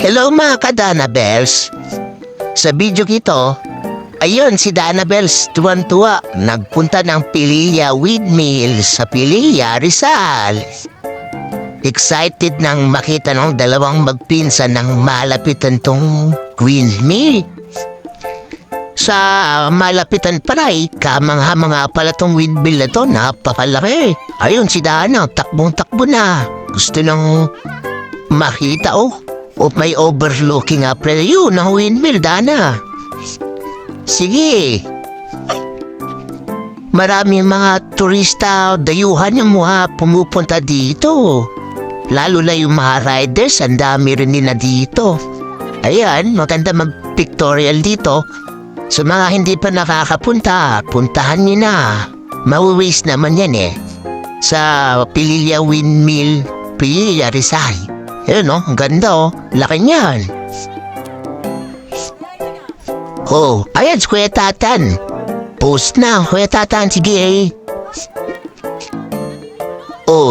Hello mga ka-Danabels. Sa video kito, ayun si Danabels tuwan-tuwa. Nagpunta ng Pililla Windmill sa Pililla, Rizal. Excited nang makita ng dalawang magpinsan ng malapitan tong windmill. Sa malapitan pala kamangha-manga pala tong windmill na to, napakalaki. Ayun si Dana, takbong-takbo na. Gusto nang makita may overlooking nga pala yun ng windmill, Dana. Sige. Maraming mga turista, dayuhan yung mga pumupunta dito. Lalo na yung mga riders, ang dami rin nila dito. Ayan, maganda mag-pictorial dito. Sa mga hindi pa nakakapunta, puntahan nyo na. Mawi-waste naman yan sa Pililla Windmill, Pililla, Rizal. Ayan ang ganda laki niyan. Ayan si Kuya Tatan. Post na, Kuya Tatan, sige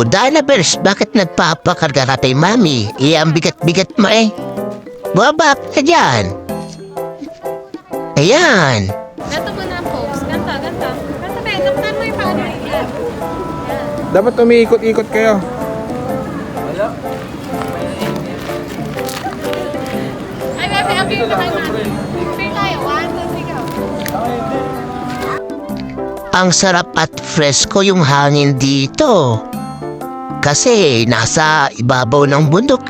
Danabels, bakit nagpapakarga ka kay Mami? Ang bigat-bigat mo Babak ka dyan. Ayan. Ganto mo na post. Ganto. Ganto ba? Ganto mo yung paano. Dapat umiikot-ikot kayo. Ay, bebe, okay na kayo, Mami. Fair tayo. 1, 2, 3, go. Ang sarap at fresco yung hangin dito. Kasi nasa ibabaw ng bundok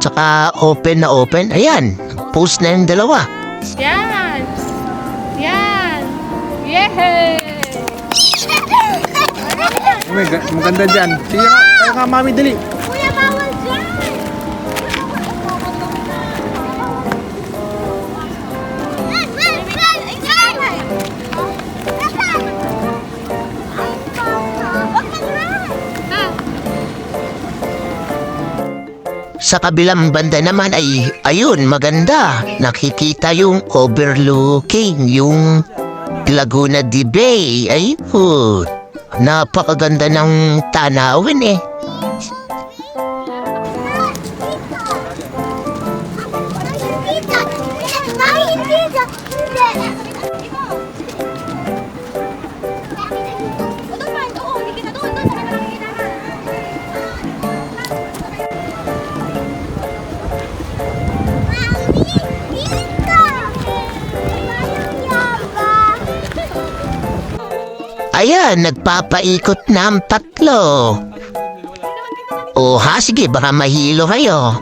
Tsaka open na open. Ayan, post na yung dalawa. Yan. Yan. Yehey! Maganda dyan. Sige nga, kaya ka Mami, dali. Kuya, bawal dyan! Sa kabilang banda naman ayun, maganda. Nakikita yung overlooking, yung Laguna de Bay. Ayun, napakaganda ng tanawin Ayan, nagpapaikot na ang tatlo. Sige, baka mahilo kayo.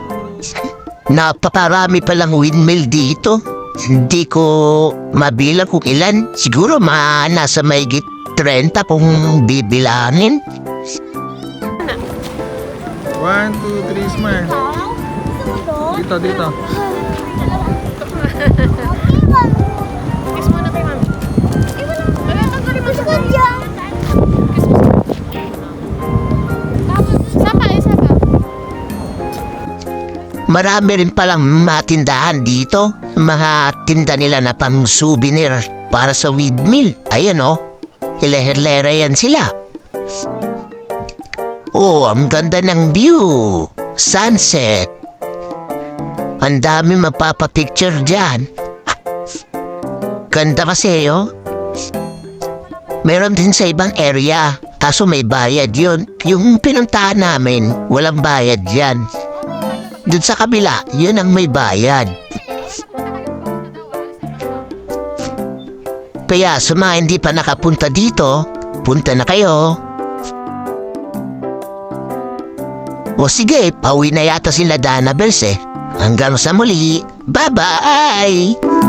Napakarami palang windmill dito. Hindi ko mabilang kung ilan. Siguro nasa mahigit 30 kung bibilangin. 1, 2, 3, smile. Dito. Kiss mo na kay Mami. Wala, tanggalin mo sa kanya. Kiss mo. Isa pa. Marami rin palang matindahan dito. Mga tinda nila na pang souvenir para sa windmill. Ayan hilera yan sila. Ang ganda ng view. Sunset. Ang dami mapapapicture dyan. Ganda kasi Meron din sa ibang area. Kaso may bayad yun. Yung pinuntahan namin, walang bayad yan. Doon sa kabila, yun ang may bayad. Kaya sa mga hindi pa nakapunta dito, punta na kayo. Sige, pauwi na yata sila Danabels Hanggang sa muli. Bye-bye!